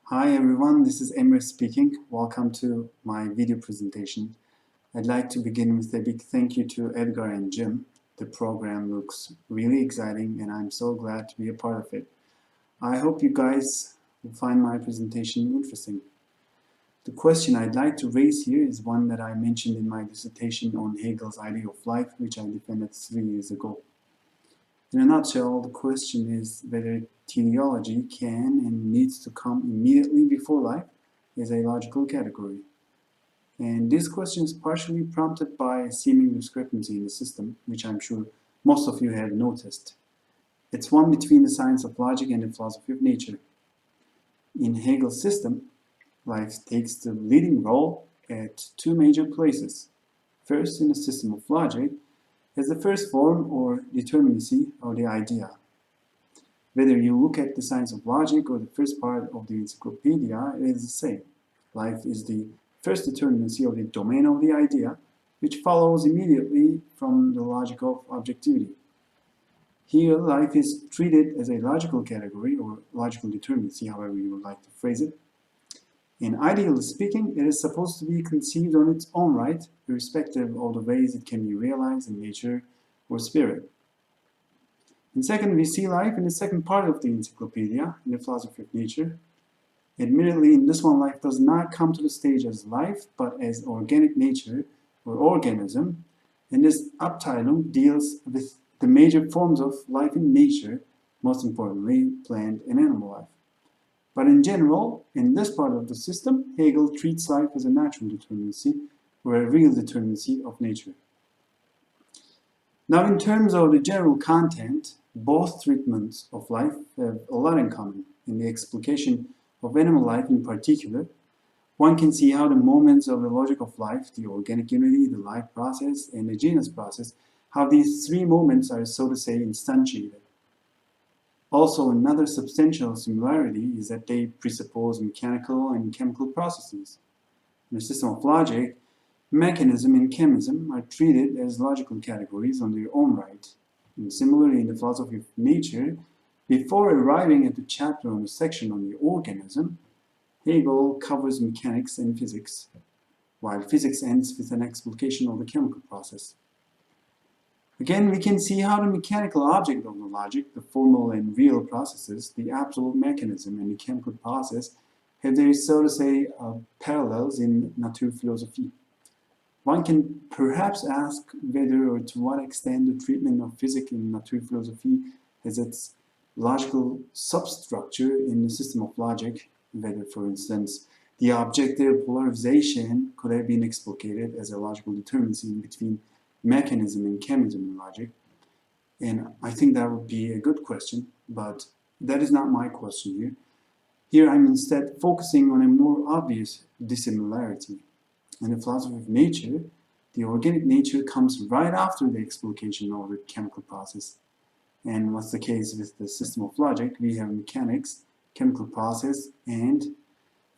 Hi everyone, this is Emre speaking. Welcome to my video presentation. I'd like to begin with a big thank you to Edgar and Jim. The program looks really exciting and I'm so glad to be a part of it. I hope you guys will find my presentation interesting. The question I'd like to raise here is one that I mentioned in my dissertation on Hegel's idea of life, which I defended 3 years ago. In a nutshell, the question is whether teleology can and needs to come immediately before life as a logical category. And this question is partially prompted by a seeming discrepancy in the system, which I'm sure most of you have noticed. It's one between the science of logic and the philosophy of nature. In Hegel's system, life takes the leading role at 2 major places. First, in the system of logic, as the first form or determinacy of the idea. Whether you look at the science of logic or the first part of the encyclopedia, it is the same. Life is the first determinacy of the domain of the idea, which follows immediately from the logic of objectivity. Here, life is treated as a logical category or logical determinacy, however you would like to phrase it. And ideally speaking, it is supposed to be conceived on its own right, irrespective of the ways it can be realized in nature or spirit. And second, we see life in the second part of the encyclopedia, in the philosophy of nature. Admittedly, in this one, life does not come to the stage as life, but as organic nature or organism. And this subtitle deals with the major forms of life in nature, most importantly, plant and animal life. But in general, in this part of the system, Hegel treats life as a natural determinacy or a real determinacy of nature. Now, in terms of the general content, both treatments of life have a lot in common. In the explication of animal life in particular, one can see how the moments of the logic of life, the organic unity, the life process, and the genus process, how these 3 moments are, so to say, instantiated. Also, another substantial similarity is that they presuppose mechanical and chemical processes. In the system of logic, mechanism and chemism are treated as logical categories on their own right. And similarly, in the philosophy of nature, before arriving at the chapter on the section on the organism, Hegel covers mechanics and physics, while physics ends with an explication of the chemical process. Again, we can see how the mechanical object of the logic, the formal and real processes, the absolute mechanism and the chemical process have their, so to say, parallels in Naturphilosophie. One can perhaps ask whether or to what extent the treatment of physics in Naturphilosophie has its logical substructure in the system of logic, whether, for instance, the objective polarization could have been explicated as a logical determinacy between mechanism and chemism in logic. And I think that would be a good question, but that is not my question here. Here I'm instead focusing on a more obvious dissimilarity. In the philosophy of nature, the organic nature comes right after the explication of the chemical process. And what's the case with the system of logic? We have mechanics, chemical process, and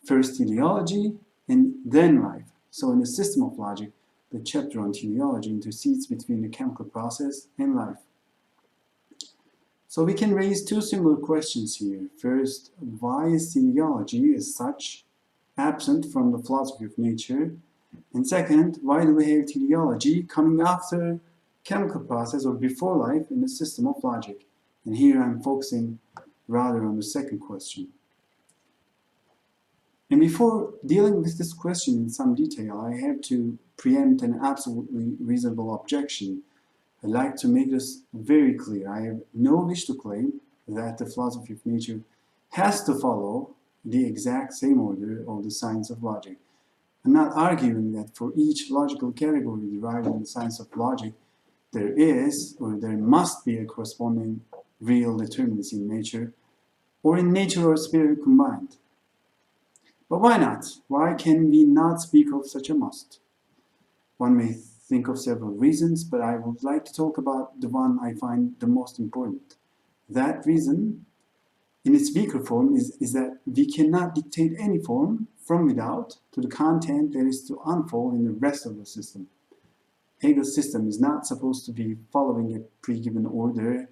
first teleology, and then life. So in the system of logic, the chapter on teleology intercedes between the chemical process and life. So we can raise 2 similar questions here. First, why is teleology as such absent from the philosophy of nature? And second, why do we have teleology coming after chemical process or before life in the system of logic? And here I'm focusing rather on the second question. And before dealing with this question in some detail, I have to preempt an absolutely reasonable objection. I'd like to make this very clear. I have no wish to claim that the philosophy of nature has to follow the exact same order of the science of logic. I'm not arguing that for each logical category derived in the science of logic, there is or there must be a corresponding real determinacy in nature, or in nature or spirit combined. But why not? Why can we not speak of such a must? One may think of several reasons, but I would like to talk about the one I find the most important. That reason, in its weaker form, is that we cannot dictate any form from without to the content that is to unfold in the rest of the system. Hegel's system is not supposed to be following a pre-given order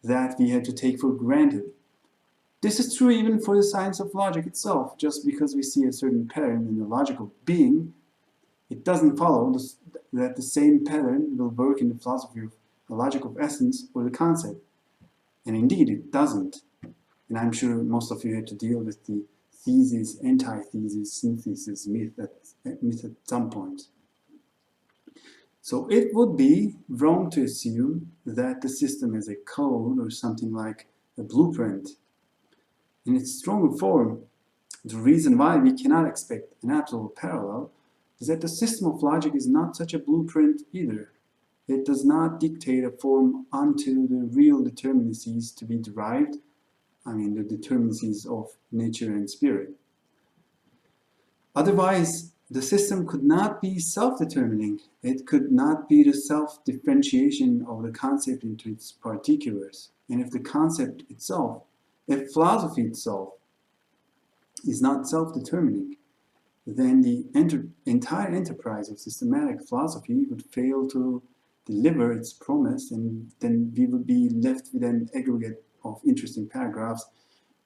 that we have to take for granted. This is true even for the science of logic itself. Just because we see a certain pattern in the logic of being, it doesn't follow that the same pattern will work in the philosophy of the logic of essence or the concept. And indeed, it doesn't. And I'm sure most of you had to deal with the thesis, antithesis, synthesis myth at some point. So it would be wrong to assume that the system is a code or something like a blueprint. In its stronger form, the reason why we cannot expect an absolute parallel is that the system of logic is not such a blueprint either. It does not dictate a form unto the real determinacies to be derived, the determinacies of nature and spirit. Otherwise, the system could not be self-determining. It could not be the self-differentiation of the concept into its particulars. And if the concept itself, if philosophy itself, is not self-determining, then the entire enterprise of systematic philosophy would fail to deliver its promise, and then we would be left with an aggregate of interesting paragraphs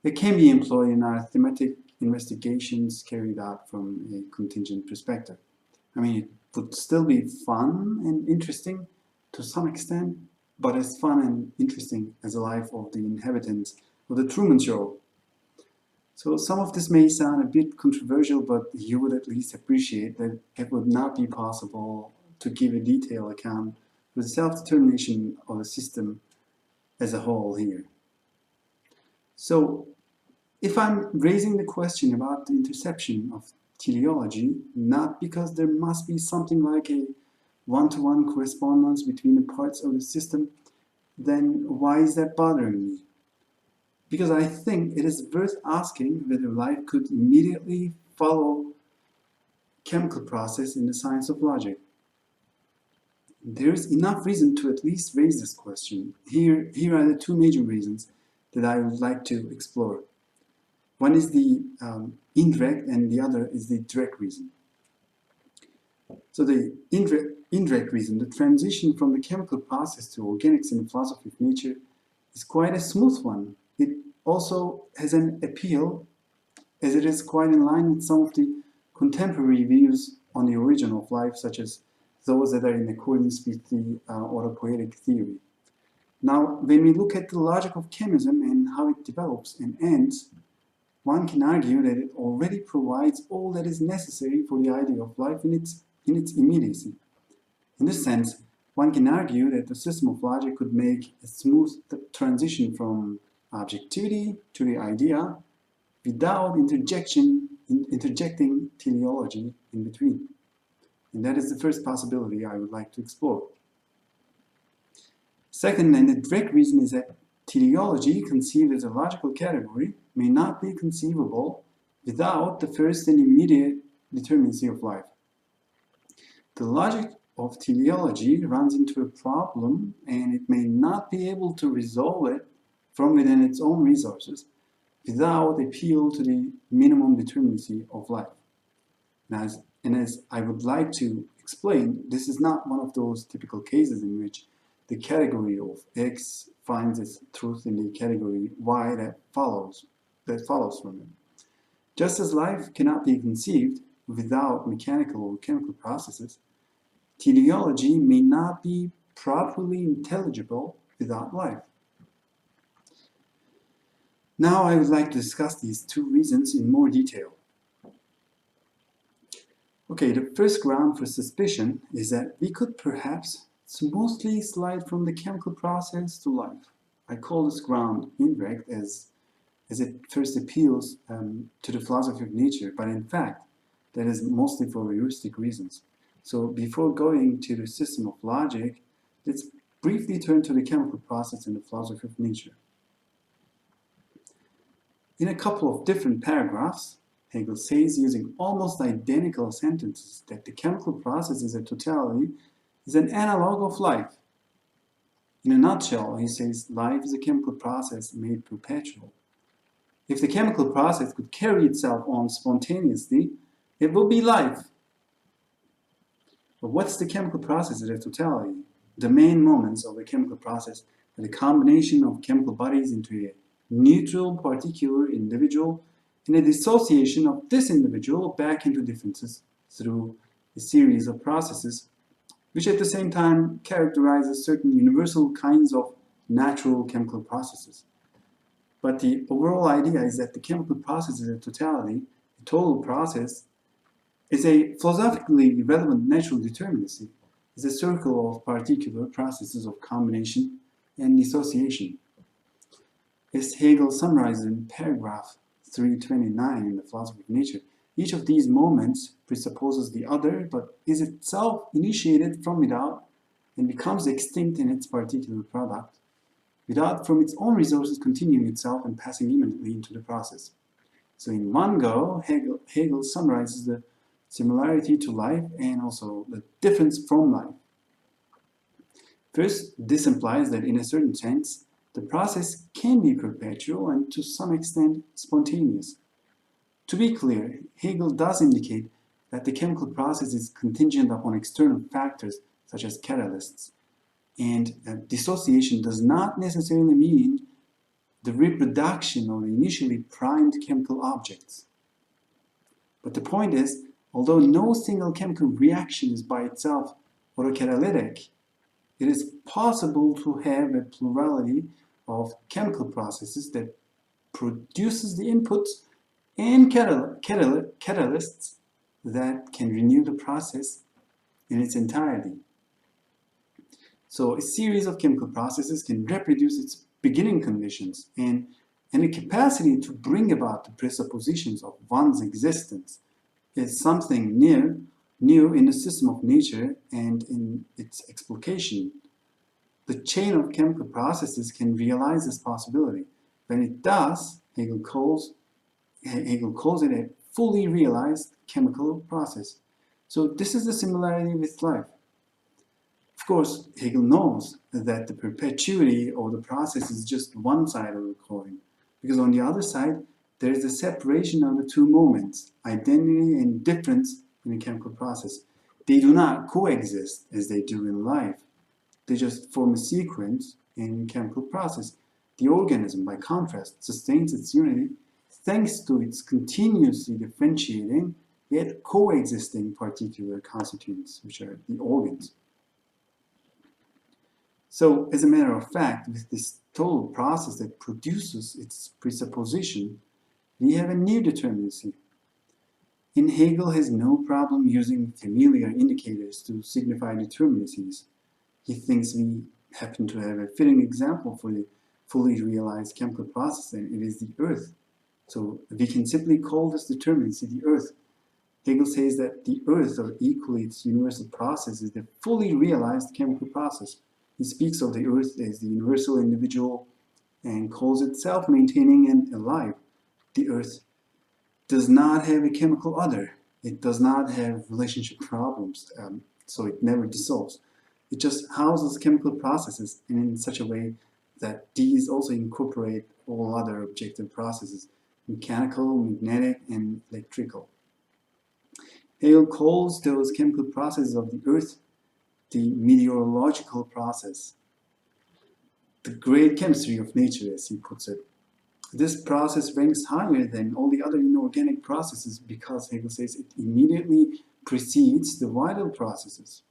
that can be employed in our thematic investigations carried out from a contingent perspective. It would still be fun and interesting to some extent, but as fun and interesting as the life of the inhabitants of the Truman Show. So some of this may sound a bit controversial, but you would at least appreciate that it would not be possible to give a detailed account of the self-determination of the system as a whole here. So if I'm raising the question about the interception of teleology, not because there must be something like a one-to-one correspondence between the parts of the system, then why is that bothering me? Because I think it is worth asking whether life could immediately follow chemical process in the science of logic. There is enough reason to at least raise this question. Here are the two major reasons that I would like to explore. One is the indirect and the other is the direct reason. So the indirect reason, the transition from the chemical process to organics in the philosophy of nature, is quite a smooth one. It also has an appeal, as it is quite in line with some of the contemporary views on the origin of life, such as those that are in accordance with the autopoietic theory. Now, when we look at the logic of chemism and how it develops and ends, one can argue that it already provides all that is necessary for the idea of life in its immediacy. In this sense, one can argue that the system of logic could make a smooth transition from objectivity to the idea without interjecting teleology in between. And that is the first possibility I would like to explore. Second, and the direct reason, is that teleology, conceived as a logical category, may not be conceivable without the first and immediate determinacy of life. The logic of teleology runs into a problem, and it may not be able to resolve it from within its own resources without appeal to the minimum determinacy of life. And as I would like to explain, this is not one of those typical cases in which the category of X finds its truth in the category Y that follows from it. Just as life cannot be conceived without mechanical or chemical processes, teleology may not be properly intelligible without life. Now I would like to discuss these two reasons in more detail. Okay, the first ground for suspicion is that we could perhaps smoothly slide from the chemical process to life. I call this ground indirect as it first appeals to the philosophy of nature, but in fact, that is mostly for heuristic reasons. So before going to the system of logic, let's briefly turn to the chemical process in the philosophy of nature. In a couple of different paragraphs, Hegel says, using almost identical sentences, that the chemical process as a totality is an analog of life. In a nutshell, he says life is a chemical process made perpetual. If the chemical process could carry itself on spontaneously, it would be life. But what's the chemical process as a totality? The main moments of the chemical process are the combination of chemical bodies into a neutral, particular individual, and a dissociation of this individual back into differences through a series of processes, which at the same time characterizes certain universal kinds of natural chemical processes. But the overall idea is that the chemical process is a totality, a total process, is a philosophically relevant natural determinacy, is a circle of particular processes of combination and dissociation. As Hegel summarizes in paragraph 329 in the Philosophy of Nature, each of these moments presupposes the other, but is itself initiated from without and becomes extinct in its particular product, without from its own resources continuing itself and passing imminently into the process. So in one go, Hegel summarizes the similarity to life and also the difference from life. First, this implies that in a certain sense, the process can be perpetual and to some extent spontaneous. To be clear, Hegel does indicate that the chemical process is contingent upon external factors such as catalysts, and dissociation does not necessarily mean the reproduction of the initially primed chemical objects. But the point is, although no single chemical reaction is by itself autocatalytic, it is possible to have a plurality of chemical processes that produces the inputs and catalysts that can renew the process in its entirety. So a series of chemical processes can reproduce its beginning conditions and a capacity to bring about the presuppositions of one's existence is something new in the system of nature and in its explication. The chain of chemical processes can realize this possibility. When it does, Hegel calls it a fully realized chemical process. So this is the similarity with life. Of course, Hegel knows that the perpetuity of the process is just one side of the coin, because on the other side, there is a separation of the two moments, identity and difference in a chemical process. They do not coexist as they do in life. They just form a sequence in a chemical process. The organism, by contrast, sustains its unity thanks to its continuously differentiating yet coexisting particular constituents, which are the organs. So, as a matter of fact, with this total process that produces its presupposition, we have a new determinacy. And Hegel has no problem using familiar indicators to signify determinacies. He thinks we happen to have a fitting example for the fully realized chemical process, and it is the Earth. So we can simply call this determinacy the Earth. Hegel says that the Earth, or equally its universal process, is the fully realized chemical process. He speaks of the Earth as the universal individual and calls it self-maintaining and alive. The Earth does not have a chemical other. It does not have relationship problems, so it never dissolves. It just houses chemical processes in such a way that these also incorporate all other objective processes, mechanical, magnetic, and electrical. Hegel calls those chemical processes of the Earth the meteorological process, the great chemistry of nature, as he puts it. This process ranks higher than all the other inorganic processes because, Hegel says, it immediately precedes the vital processes.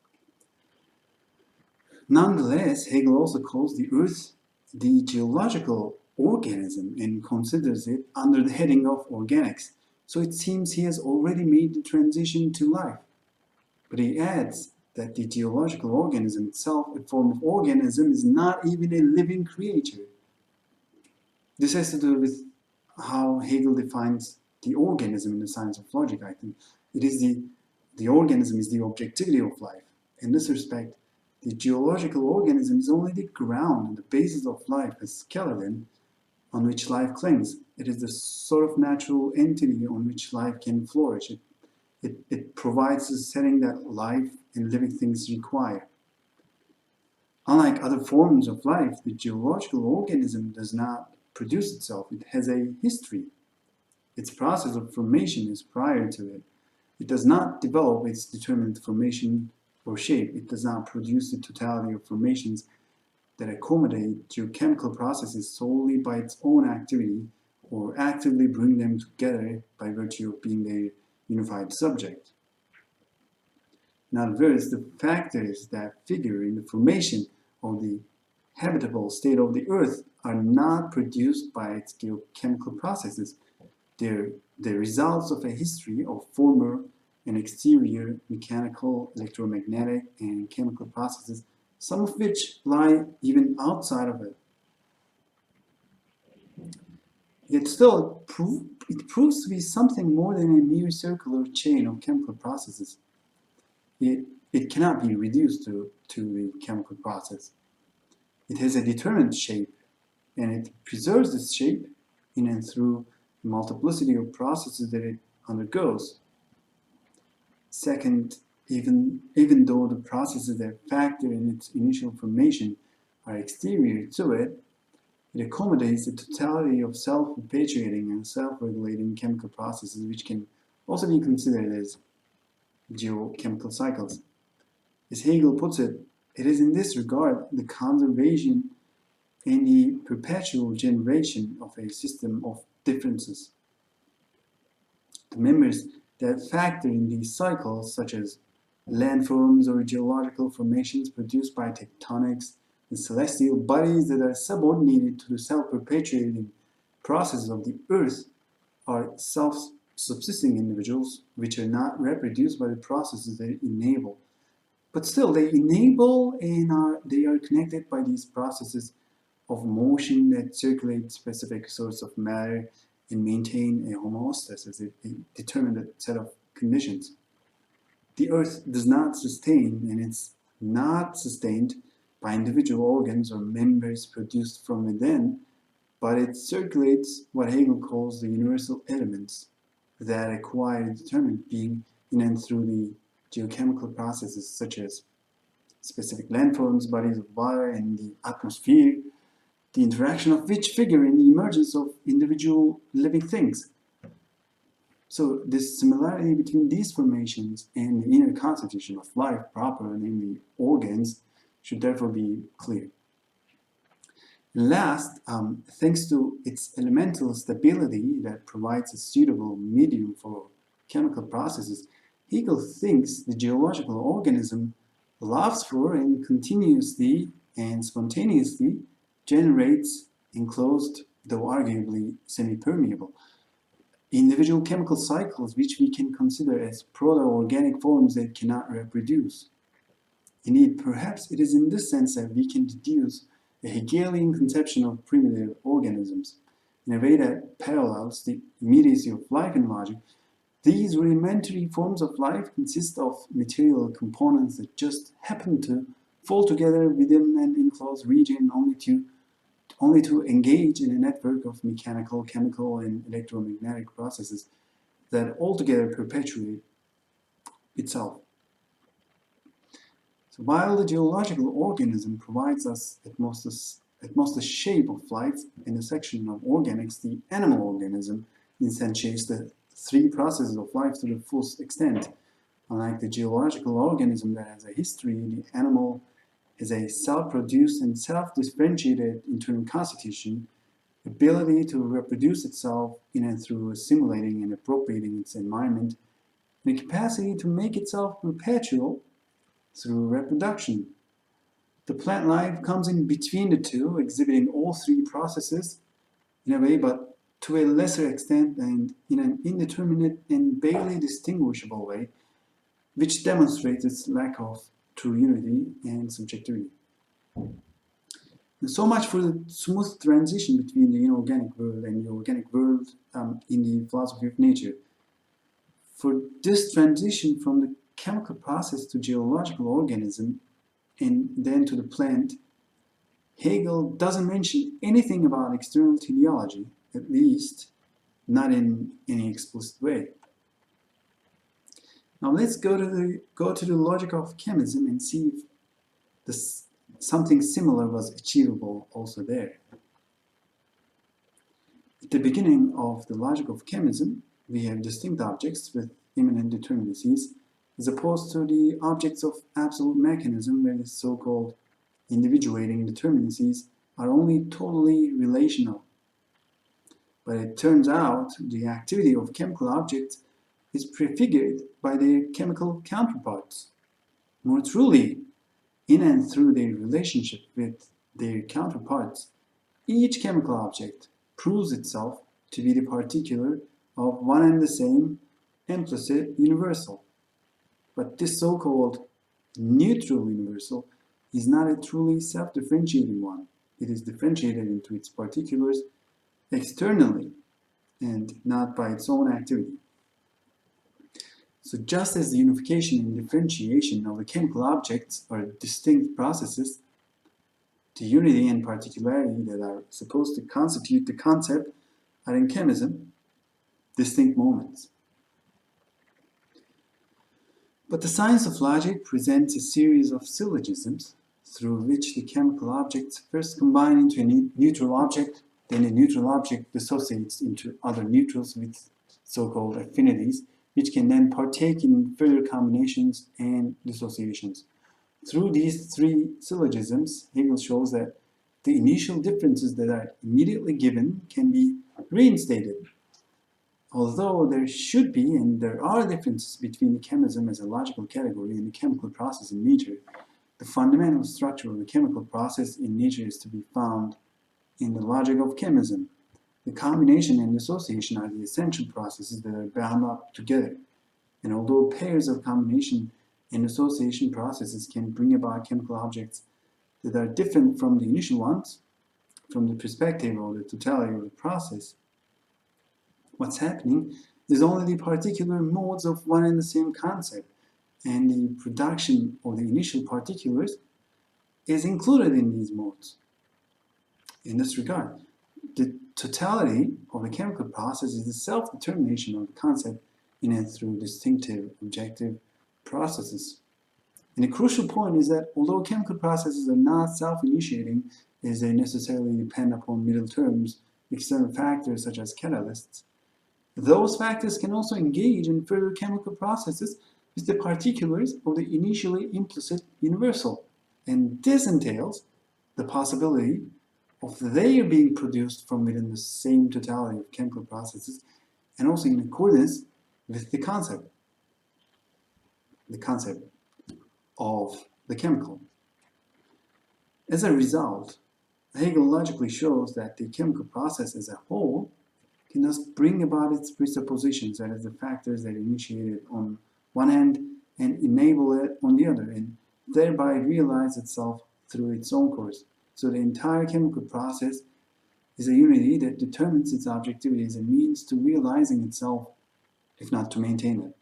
Nonetheless, Hegel also calls the Earth the geological organism and considers it under the heading of organics. So it seems he has already made the transition to life. But he adds that the geological organism itself, a form of organism, is not even a living creature. This has to do with how Hegel defines the organism in the science of logic, I think. It is the organism is the objectivity of life. In this respect, the geological organism is only the ground and the basis of life, a skeleton on which life clings. It is the sort of natural entity on which life can flourish. It provides the setting that life and living things require. Unlike other forms of life, the geological organism does not produce itself. It has a history. Its process of formation is prior to it. It does not develop its determined formation or shape. It does not produce the totality of formations that accommodate geochemical processes solely by its own activity or actively bring them together by virtue of being their unified subject. In other words, the factors that figure in the formation of the habitable state of the Earth are not produced by its geochemical processes. They're the results of a history of former and exterior mechanical, electromagnetic, and chemical processes, some of which lie even outside of it. Yet still, it proves to be something more than a mere circular chain of chemical processes. It cannot be reduced to the chemical process. It has a determined shape, and it preserves this shape in and through the multiplicity of processes that it undergoes. Second, even though the processes that factor in its initial formation are exterior to it, it accommodates the totality of self-perpetuating and self-regulating chemical processes, which can also be considered as geochemical cycles. As Hegel puts it, it is in this regard the conservation and the perpetual generation of a system of differences. The members that factor in these cycles, such as landforms or geological formations produced by tectonics, and celestial bodies that are subordinated to the self-perpetuating processes of the Earth, are self-subsisting individuals which are not reproduced by the processes they enable. But still, they enable and they are connected by these processes of motion that circulate specific source of matter and maintain a homeostasis, a determined set of conditions. The Earth does not sustain, and it's not sustained by individual organs or members produced from within, but it circulates what Hegel calls the universal elements that acquire determined being in and through the geochemical processes such as specific landforms, bodies of water, and the atmosphere, the interaction of which figure in the emergence of individual living things. So this similarity between these formations and the inner constitution of life proper, namely organs, should therefore be clear. Last, thanks to its elemental stability that provides a suitable medium for chemical processes, Hegel thinks the geological organism allows for and continuously and spontaneously generates enclosed, though arguably semi-permeable, individual chemical cycles which we can consider as proto-organic forms that cannot reproduce. Indeed, perhaps it is in this sense that we can deduce a Hegelian conception of primitive organisms. In a way that parallels the immediacy of life in logic, these rudimentary forms of life consist of material components that just happen to fall together within an enclosed region only to engage in a network of mechanical, chemical, and electromagnetic processes that altogether perpetuate itself. So while the geological organism provides us at most the shape of life in the section of organics, the animal organism instantiates the three processes of life to the fullest extent. Unlike the geological organism that has a history, the animal is a self-produced and self-differentiated internal constitution, ability to reproduce itself in and through assimilating and appropriating its environment, and a capacity to make itself perpetual through reproduction. The plant life comes in between the two, exhibiting all three processes in a way, but to a lesser extent and in an indeterminate and barely distinguishable way, which demonstrates its lack of true unity and subjectivity. And so much for the smooth transition between the inorganic world and the organic world in the philosophy of nature. For this transition from the chemical process to geological organism and then to the plant, Hegel doesn't mention anything about external teleology, at least not in any explicit way. Now let's go to the logic of chemism and see if something similar was achievable also there. At the beginning of the logic of chemism, we have distinct objects with immanent determinacies, as opposed to the objects of absolute mechanism where the so-called individuating determinacies are only totally relational. But it turns out the activity of chemical objects is prefigured by their chemical counterparts. More truly, in and through their relationship with their counterparts, each chemical object proves itself to be the particular of one and the same implicit universal. But this so-called neutral universal is not a truly self-differentiating one. It is differentiated into its particulars externally and not by its own activity. So just as the unification and differentiation of the chemical objects are distinct processes, the unity and particularity that are supposed to constitute the concept are in chemism distinct moments. But the science of logic presents a series of syllogisms through which the chemical objects first combine into a neutral object, then a neutral object dissociates into other neutrals with so-called affinities, which can then partake in further combinations and dissociations. Through these three syllogisms, Hegel shows that the initial differences that are immediately given can be reinstated. Although there should be and there are differences between the chemism as a logical category and the chemical process in nature, the fundamental structure of the chemical process in nature is to be found in the logic of chemism. The combination and dissociation are the essential processes that are bound up together. And although pairs of combination and dissociation processes can bring about chemical objects that are different from the initial ones, from the perspective of the totality of the process, what's happening is only the particular modes of one and the same concept, and the production of the initial particulars is included in these modes. In this regard, the totality of the chemical process is the self-determination of the concept in and through distinctive objective processes. And a crucial point is that although chemical processes are not self-initiating, as they necessarily depend upon middle terms, external factors such as catalysts, those factors can also engage in further chemical processes with the particulars of the initially implicit universal. And this entails the possibility of their being produced from within the same totality of chemical processes and also in accordance with the concept of the chemical. As a result, Hegel logically shows that the chemical process as a whole can thus bring about its presuppositions, that is, the factors that initiate it on one hand and enable it on the other, and thereby realize itself through its own course. So the entire chemical process is a unity that determines its objectivity as a means to realizing itself, if not to maintain it.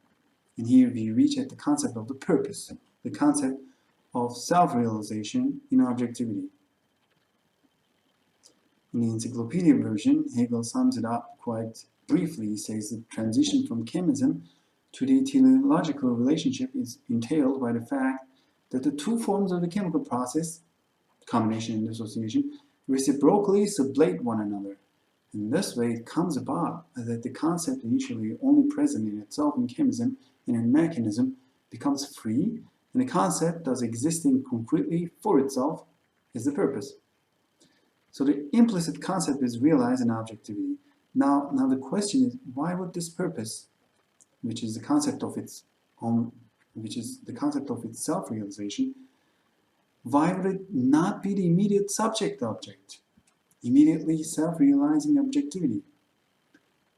And here we reach at the concept of the purpose, the concept of self-realization in objectivity. In the encyclopedia version, Hegel sums it up quite briefly. He says the transition from chemism to the teleological relationship is entailed by the fact that the two forms of the chemical process, combination and dissociation, reciprocally sublate one another. In this way, it comes about that the concept initially only present in itself in chemism and in mechanism becomes free, and the concept, thus existing concretely for itself, is the purpose. So the implicit concept is realized in objectivity. Now the question is, why would this purpose, which is the concept of its self-realization, why would it not be the immediate subject-object, immediately self-realizing objectivity?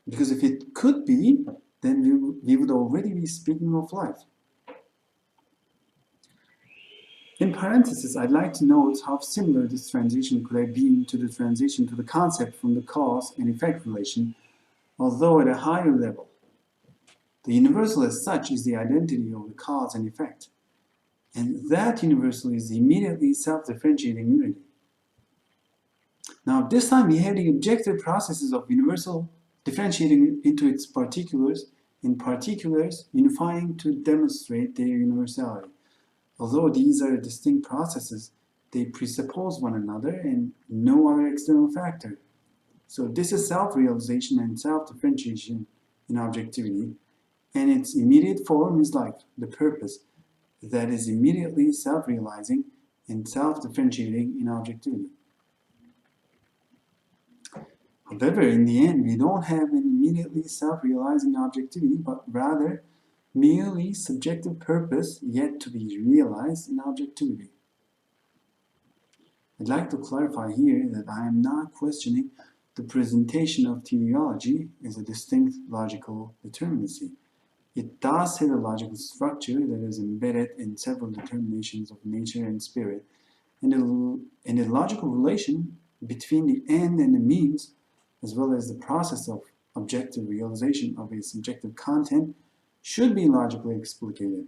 Because if it could be, then we would already be speaking of life. In parentheses, I'd like to note how similar this transition could have been to the transition to the concept from the cause and effect relation, although at a higher level. The universal as such is the identity of the cause and effect, and that universal is the immediately self-differentiating unity. Now, this time we have the objective processes of universal differentiating into its particulars, in particulars unifying to demonstrate their universality. Although these are distinct processes, they presuppose one another and no other external factor. So this is self-realization and self-differentiation in objectivity, and its immediate form is life, the purpose, that is immediately self-realizing and self-differentiating in objectivity. However, in the end, we don't have an immediately self-realizing objectivity, but rather merely subjective purpose yet to be realized in objectivity. I'd like to clarify here that I am not questioning the presentation of teleology as a distinct logical determinacy. It does have a logical structure that is embedded in several determinations of nature and spirit, and a logical relation between the end and the means, as well as the process of objective realization of a subjective content, should be logically explicated.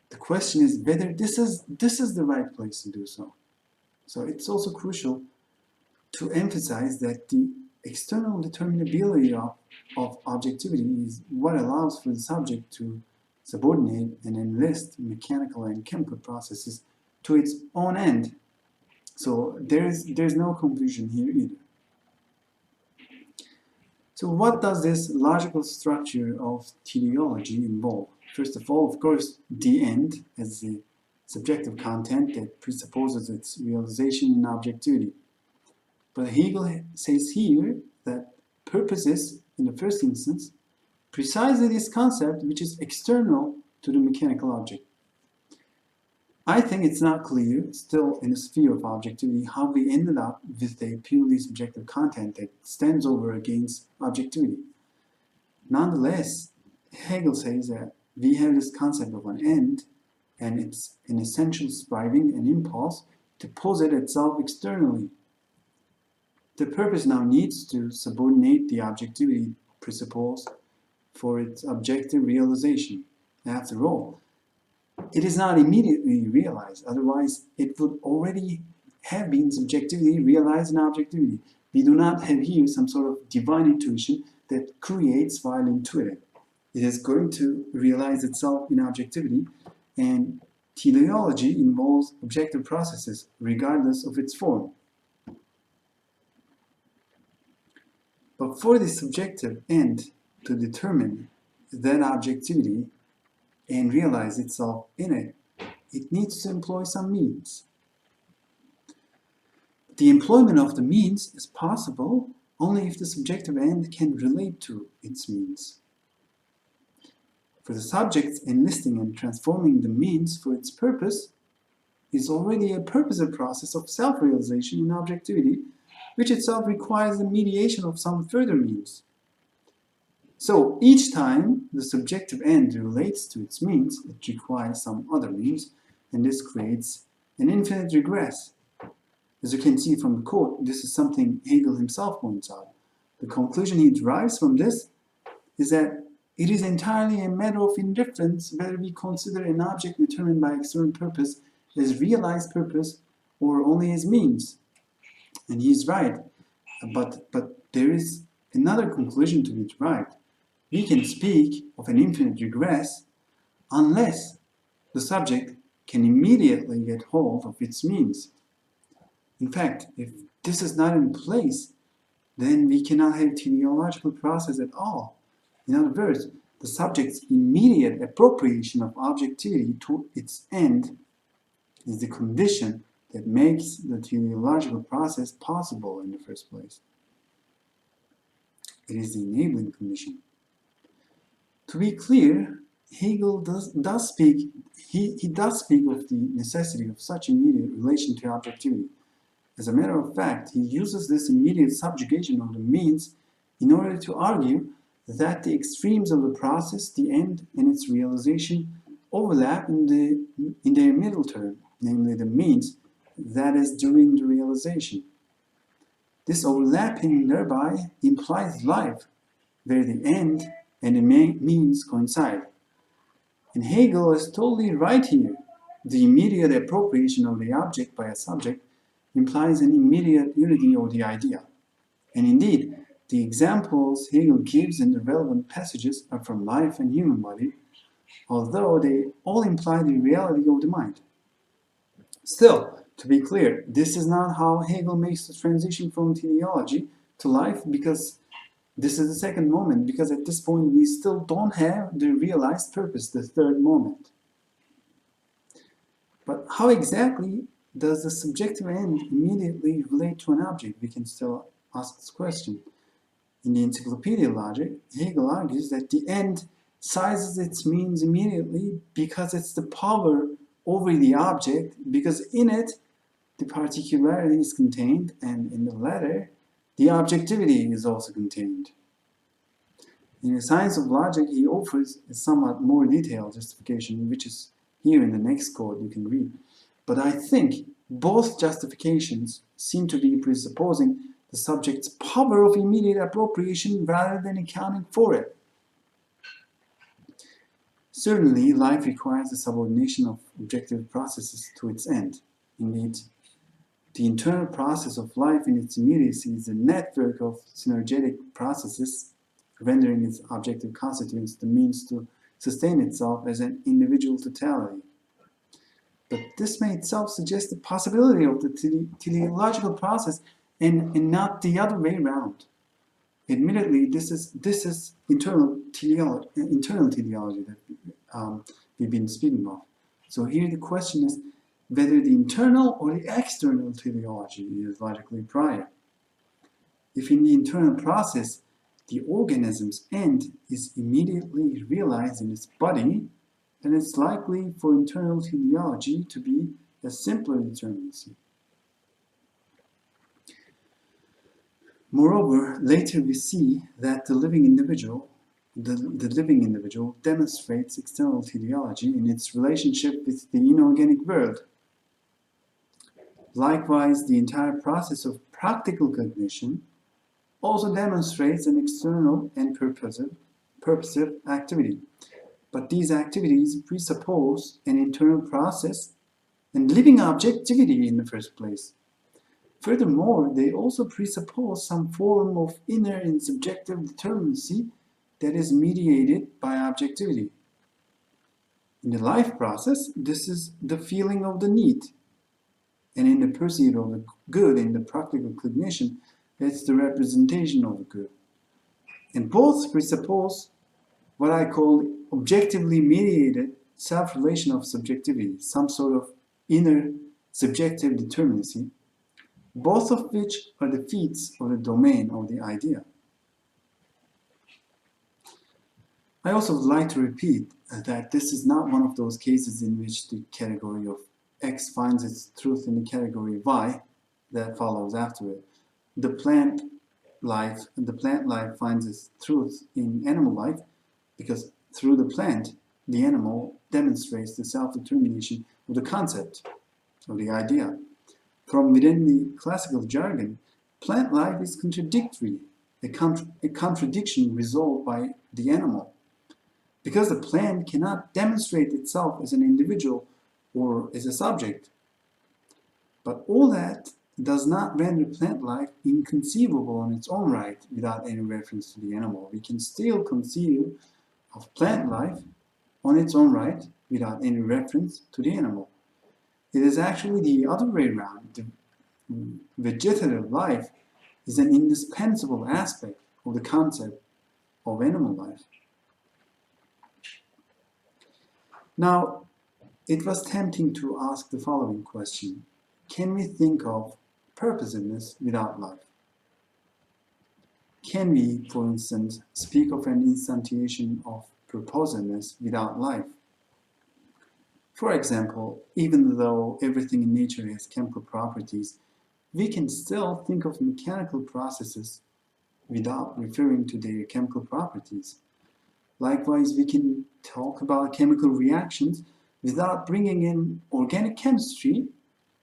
The question is whether this is the right place to do so. So it's also crucial to emphasize that the external determinability of objectivity is what allows for the subject to subordinate and enlist mechanical and chemical processes to its own end. So there's no confusion here either. So what does this logical structure of teleology involve? First of all, of course, the end as the subjective content that presupposes its realization in objectivity. But Hegel says here that purpose is, in the first instance, precisely this concept which is external to the mechanical object. I think it's not clear, still in the sphere of objectivity, how we ended up with a purely subjective content that stands over against objectivity. Nonetheless, Hegel says that we have this concept of an end, and it's an essential striving and impulse to posit itself externally. The purpose now needs to subordinate the objectivity presupposed for its objective realization. After all, it is not immediately realized, otherwise it would already have been subjectively realized in objectivity. We do not have here some sort of divine intuition that creates while intuited. It is going to realize itself in objectivity, and teleology involves objective processes regardless of its form. But for the subjective end to determine that objectivity and realize itself in it, it needs to employ some means. The employment of the means is possible only if the subjective end can relate to its means. For the subject, enlisting and transforming the means for its purpose is already a purposive process of self-realization in objectivity, which itself requires the mediation of some further means. So each time the subjective end relates to its means, it requires some other means, and this creates an infinite regress. As you can see from the quote, this is something Hegel himself points out. The conclusion he derives from this is that it is entirely a matter of indifference whether we consider an object determined by external purpose as realized purpose or only as means. And he's right, but there is another conclusion to be derived. We can speak of an infinite regress unless the subject can immediately get hold of its means. In fact, if this is not in place, then we cannot have teleological process at all. In other words, the subject's immediate appropriation of objectivity to its end is the condition that makes the teleological process possible in the first place. It is the enabling condition. To be clear, Hegel does speak of the necessity of such immediate relation to objectivity. As a matter of fact, he uses this immediate subjugation of the means in order to argue that the extremes of the process, the end and its realization, overlap in their middle term, namely the means, that is during the realization. This overlapping thereby implies life, where the end and the means coincide. And Hegel is totally right here. The immediate appropriation of the object by a subject implies an immediate unity of the idea. And indeed, the examples Hegel gives in the relevant passages are from life and human body, although they all imply the reality of the mind. Still, to be clear, this is not how Hegel makes the transition from teleology to life, because this is the second moment, because at this point we still don't have the realized purpose, the third moment. But how exactly does the subjective end immediately relate to an object? We can still ask this question. In the Encyclopedia Logic, Hegel argues that the end sizes its means immediately because it's the power over the object, because in it the particularity is contained, and in the latter the objectivity is also contained. In the Science of Logic, he offers a somewhat more detailed justification, which is here in the next quote you can read. But I think both justifications seem to be presupposing the subject's power of immediate appropriation rather than accounting for it. Certainly, life requires the subordination of objective processes to its end. Indeed, the internal process of life in its immediacy is a network of synergetic processes, rendering its objective constituents the means to sustain itself as an individual totality. But this may itself suggest the possibility of the teleological process and not the other way around. Admittedly, this is internal teleology that we've been speaking of. So here the question is whether the internal or the external teleology is logically prior. If in the internal process the organism's end is immediately realized in its body, then it's likely for internal teleology to be a simpler determinacy. Moreover, later we see that the living individual demonstrates external teleology in its relationship with the inorganic world. Likewise, the entire process of practical cognition also demonstrates an external and purposive activity. But these activities presuppose an internal process and living objectivity in the first place. Furthermore, they also presuppose some form of inner and subjective determinacy that is mediated by objectivity. In the life process, this is the feeling of the need, and in the pursuit of the good in the practical cognition, it's the representation of the good. And both presuppose what I call objectively mediated self-relation of subjectivity, some sort of inner subjective determinacy, both of which are the feats of the domain of the idea. I also would like to repeat that this is not one of those cases in which the category of X finds its truth in the category Y that follows after it. The plant life finds its truth in animal life because through the plant, the animal demonstrates the self-determination of the concept, of the idea. From within the classical jargon, plant life is contradictory, a contradiction resolved by the animal. Because the plant cannot demonstrate itself as an individual or as a subject. But all that does not render plant life inconceivable on its own right without any reference to the animal. We can still conceive of plant life on its own right without any reference to the animal. It is actually the other way around. The vegetative life is an indispensable aspect of the concept of animal life. Now, it was tempting to ask the following question. Can we think of purposiveness without life? Can we, for instance, speak of an instantiation of purposiveness without life? For example, even though everything in nature has chemical properties, we can still think of mechanical processes without referring to their chemical properties. Likewise, we can talk about chemical reactions without bringing in organic chemistry,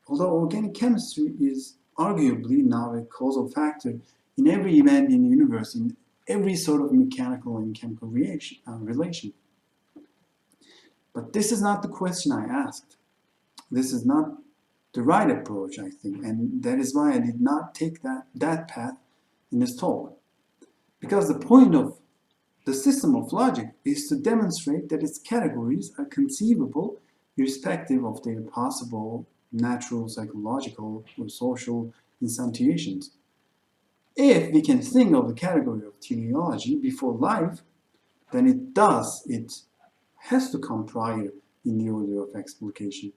although organic chemistry is arguably now a causal factor in every event in the universe, in every sort of mechanical and chemical relation. But this is not the question I asked. This is not the right approach, I think, and that is why I did not take that path in this talk. Because the point of the system of logic is to demonstrate that its categories are conceivable irrespective of their possible natural, psychological, or social instantiations. If we can think of the category of teleology before life, then it has to come prior in the order of explication.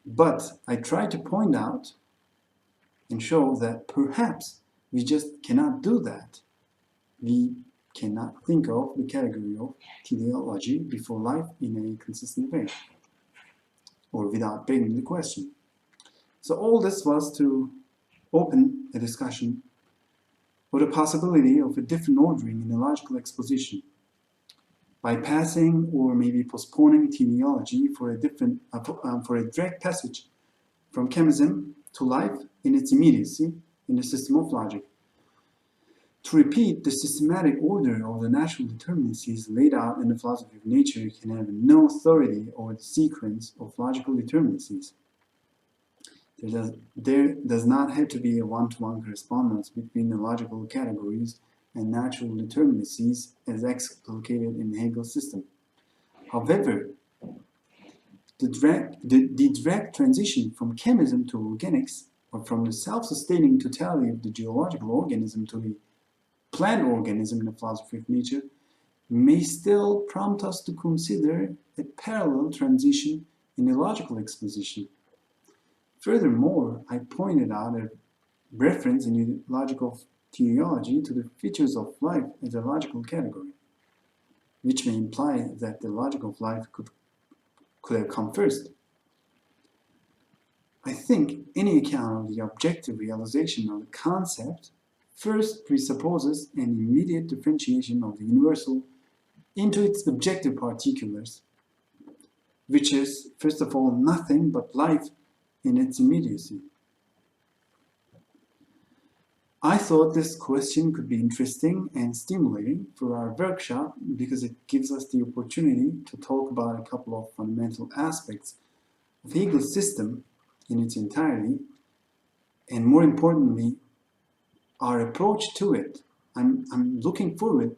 But I try to point out and show that perhaps we just cannot do that. We cannot think of the category of teleology before life in a consistent way, or without begging the question. So all this was to open a discussion or the possibility of a different ordering in a logical exposition, bypassing or maybe postponing teleology for a direct passage from chemism to life in its immediacy in the system of logic. To repeat, the systematic order of the natural determinacies laid out in the philosophy of nature can have no authority over the sequence of logical determinacies. There does not have to be a one-to-one correspondence between the logical categories and natural determinacies as explicated in Hegel's system. However, the direct transition from chemism to organics, or from the self-sustaining totality of the geological organism to the plant organism in the philosophy of nature, may still prompt us to consider a parallel transition in the logical exposition. Furthermore, I pointed out a reference in the logical teleology to the features of life as a logical category, which may imply that the logic of life could have come first. I think any account of the objective realization of the concept first presupposes an immediate differentiation of the universal into its objective particulars, which is, first of all, nothing but life in its immediacy. I thought this question could be interesting and stimulating for our workshop because it gives us the opportunity to talk about a couple of fundamental aspects of Hegel's system in its entirety, and more importantly, our approach to it. I'm looking forward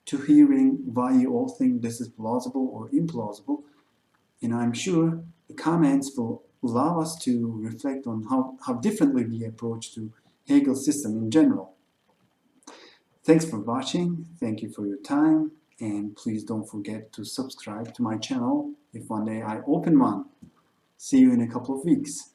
to hearing why you all think this is plausible or implausible, and I'm sure the comments will allow us to reflect on how differently we approach to Hegel's system in general. Thanks for watching, thank you for your time, and please don't forget to subscribe to my channel if one day I open one. See you in a couple of weeks.